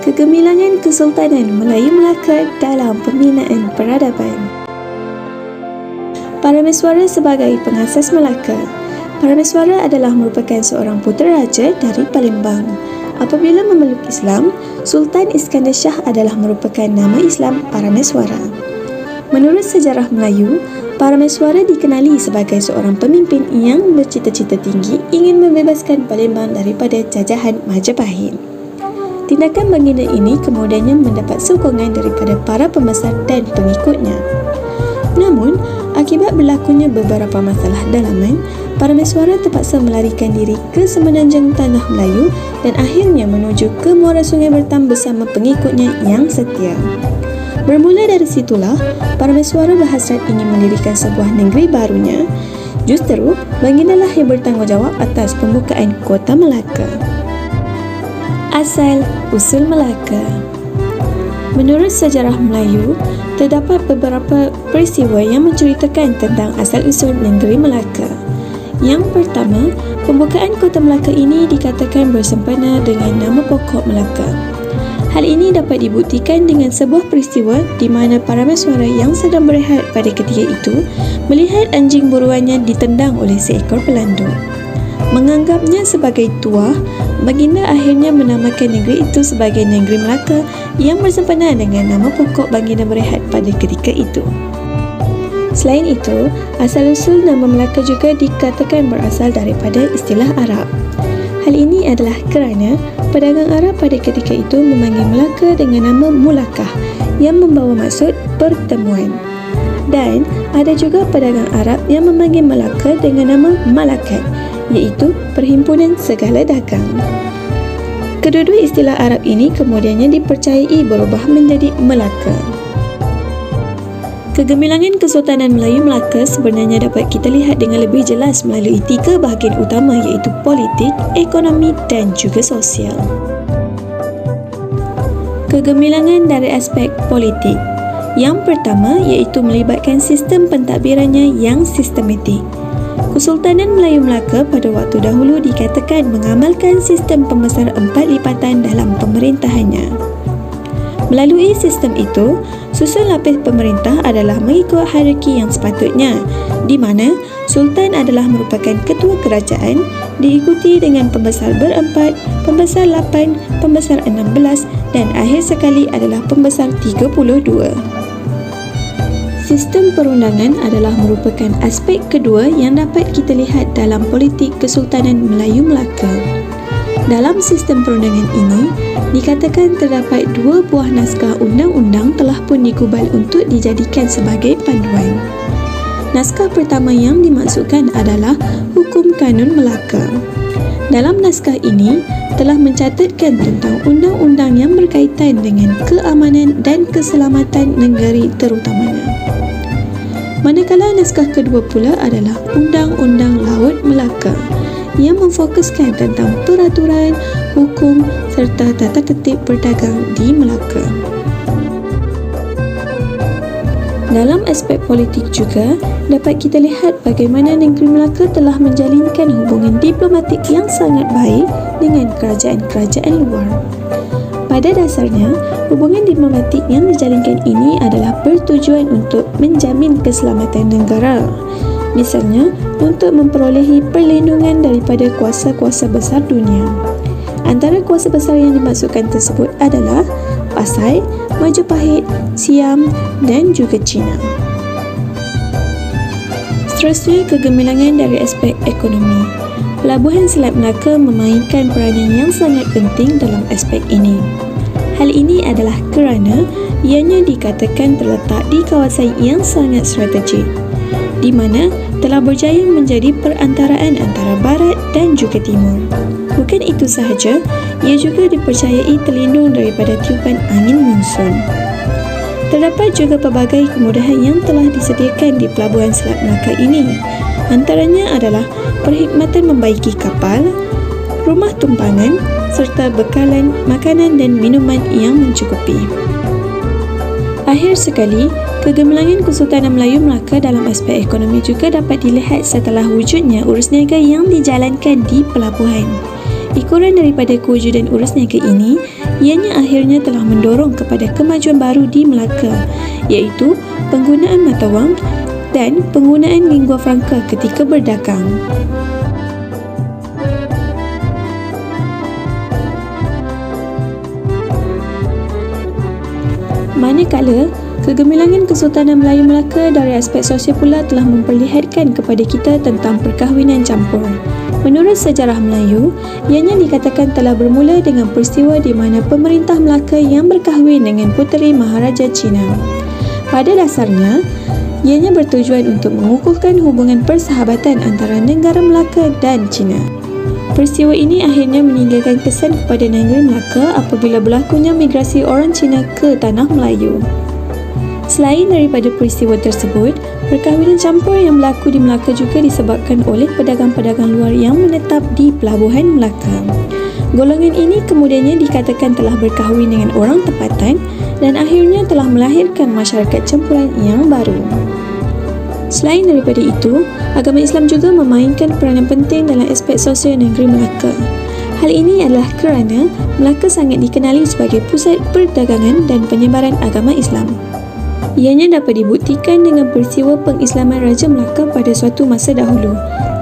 Kegemilangan Kesultanan Melayu Melaka dalam pembinaan peradaban. Parameswara sebagai pengasas Melaka. Parameswara adalah merupakan seorang putera raja dari Palembang. Apabila memeluk Islam, Sultan Iskandar Shah adalah merupakan nama Islam Parameswara. Menurut sejarah Melayu, Parameswara dikenali sebagai seorang pemimpin yang bercita-cita tinggi ingin membebaskan Palembang daripada jajahan Majapahit. Tindakan baginda ini kemudiannya mendapat sokongan daripada para pembesar dan pengikutnya. Namun, akibat berlakunya beberapa masalah dalaman, Parameswara terpaksa melarikan diri ke semenanjung tanah Melayu dan akhirnya menuju ke muara Sungai Bertam bersama pengikutnya yang setia. Bermula dari situlah, Parameswara berhasrat ingin mendirikan sebuah negeri barunya. Justru, bagindalah yang bertanggungjawab atas pembukaan kota Melaka. Asal usul Melaka. Menurut sejarah Melayu, terdapat beberapa peristiwa yang menceritakan tentang asal-usul negeri Melaka. Yang pertama, pembukaan kota Melaka ini dikatakan bersempena dengan nama pokok Melaka. Hal ini dapat dibuktikan dengan sebuah peristiwa di mana Parameswara yang sedang berehat pada ketika itu melihat anjing buruannya ditendang oleh seekor pelandu. Menganggapnya sebagai tuah, baginda akhirnya menamakan negeri itu sebagai Negeri Melaka yang bersempena dengan nama pokok baginda berehat pada ketika itu. Selain itu, asal-usul nama Melaka juga dikatakan berasal daripada istilah Arab. Hal ini adalah kerana pedagang Arab pada ketika itu memanggil Melaka dengan nama Mulakah yang membawa maksud pertemuan. Dan ada juga pedagang Arab yang memanggil Melaka dengan nama Malakat, iaitu perhimpunan segala dagang. Kedua-dua istilah Arab ini kemudiannya dipercayai berubah menjadi Melaka. Kegemilangan Kesultanan Melayu Melaka sebenarnya dapat kita lihat dengan lebih jelas melalui 3 bahagian utama iaitu politik, ekonomi dan juga sosial. Kegemilangan dari aspek politik. Yang pertama iaitu melibatkan sistem pentadbirannya yang sistematik. Kesultanan Melayu Melaka pada waktu dahulu dikatakan mengamalkan sistem pembesar 4 lipatan dalam pemerintahannya. Melalui sistem itu, susun lapis pemerintah adalah mengikut hierarki yang sepatutnya, di mana Sultan adalah merupakan ketua kerajaan, diikuti dengan pembesar berempat, pembesar 8, pembesar 16 dan akhir sekali adalah pembesar 32. Sistem perundangan adalah merupakan aspek kedua yang dapat kita lihat dalam politik Kesultanan Melayu Melaka. Dalam sistem perundangan ini, dikatakan terdapat 2 buah naskah undang-undang telah pun digubal untuk dijadikan sebagai panduan. Naskah pertama yang dimaksudkan adalah Hukum Kanun Melaka. Dalam naskah ini, telah mencatatkan tentang undang-undang yang berkaitan dengan keamanan dan keselamatan negeri terutamanya. Manakala naskah kedua pula adalah Undang-Undang Laut Melaka yang memfokuskan tentang peraturan, hukum serta tata tertib berdagang di Melaka. Dalam aspek politik juga, dapat kita lihat bagaimana negeri Melaka telah menjalinkan hubungan diplomatik yang sangat baik dengan kerajaan-kerajaan luar. Pada dasarnya, hubungan diplomatik yang dijalinkan ini adalah bertujuan untuk menjamin keselamatan negara. Misalnya, untuk memperolehi perlindungan daripada kuasa-kuasa besar dunia. Antara kuasa besar yang dimaksudkan tersebut adalah Pasai, Majapahit, Siam dan juga China. Seterusnya, kegemilangan dari aspek ekonomi. Pelabuhan Selat Melaka memainkan peranan yang sangat penting dalam aspek ini. Hal ini adalah kerana ianya dikatakan terletak di kawasan yang sangat strategik, di mana telah berjaya menjadi perantaraan antara barat dan juga timur. Bukan itu sahaja, ia juga dipercayai terlindung daripada tiupan angin monsun. Terdapat juga pelbagai kemudahan yang telah disediakan di Pelabuhan Selat Melaka ini. Antaranya adalah perkhidmatan membaiki kapal, rumah tumpangan serta bekalan makanan dan minuman yang mencukupi. Akhir sekali, kegemilangan Kesultanan Melayu Melaka dalam aspek ekonomi juga dapat dilihat setelah wujudnya urus niaga yang dijalankan di pelabuhan. Ikuran daripada kewujudan urus niaga ini Ianya akhirnya telah mendorong kepada kemajuan baru di Melaka, iaitu penggunaan mata wang dan penggunaan lingua franca ketika berdagang. Manakala, kegemilangan Kesultanan Melayu Melaka dari aspek sosial pula telah memperlihatkan kepada kita tentang perkahwinan campur. Menurut sejarah Melayu, ianya dikatakan telah bermula dengan peristiwa di mana pemerintah Melaka yang berkahwin dengan puteri Maharaja Cina. Pada dasarnya, ianya bertujuan untuk mengukuhkan hubungan persahabatan antara negara Melaka dan Cina. Peristiwa ini akhirnya meninggalkan kesan kepada negeri Melaka apabila berlakunya migrasi orang Cina ke tanah Melayu. Selain daripada peristiwa tersebut, perkahwinan campur yang berlaku di Melaka juga disebabkan oleh pedagang-pedagang luar yang menetap di pelabuhan Melaka. Golongan ini kemudiannya dikatakan telah berkahwin dengan orang tempatan dan akhirnya telah melahirkan masyarakat campuran yang baru. Selain daripada itu, agama Islam juga memainkan peranan penting dalam aspek sosial negeri Melaka. Hal ini adalah kerana Melaka sangat dikenali sebagai pusat perdagangan dan penyebaran agama Islam. Ianya dapat dibuktikan dengan peristiwa pengislaman Raja Melaka pada suatu masa dahulu,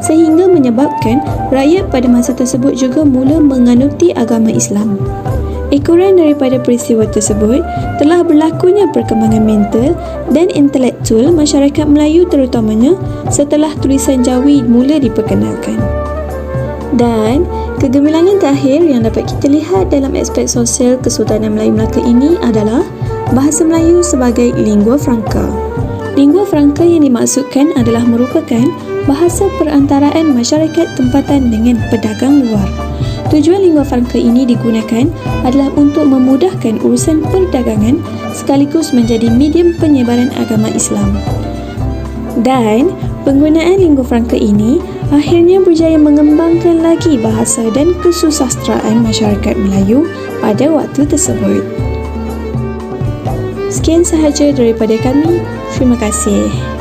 sehingga menyebabkan rakyat pada masa tersebut juga mula menganuti agama Islam. Ekoran daripada peristiwa tersebut telah berlakunya perkembangan mental dan intelektual masyarakat Melayu terutamanya setelah tulisan Jawi mula diperkenalkan. Dan kegemilangan terakhir yang dapat kita lihat dalam aspek sosial Kesultanan Melayu Melaka ini adalah bahasa Melayu sebagai lingua franca. Lingua franca yang dimaksudkan adalah merupakan bahasa perantaraan masyarakat tempatan dengan pedagang luar. Tujuan lingua franca ini digunakan adalah untuk memudahkan urusan perdagangan sekaligus menjadi medium penyebaran agama Islam. Dan penggunaan lingua franca ini akhirnya berjaya mengembangkan lagi bahasa dan kesusastraan masyarakat Melayu pada waktu tersebut. Sekian sahaja daripada kami. Terima kasih.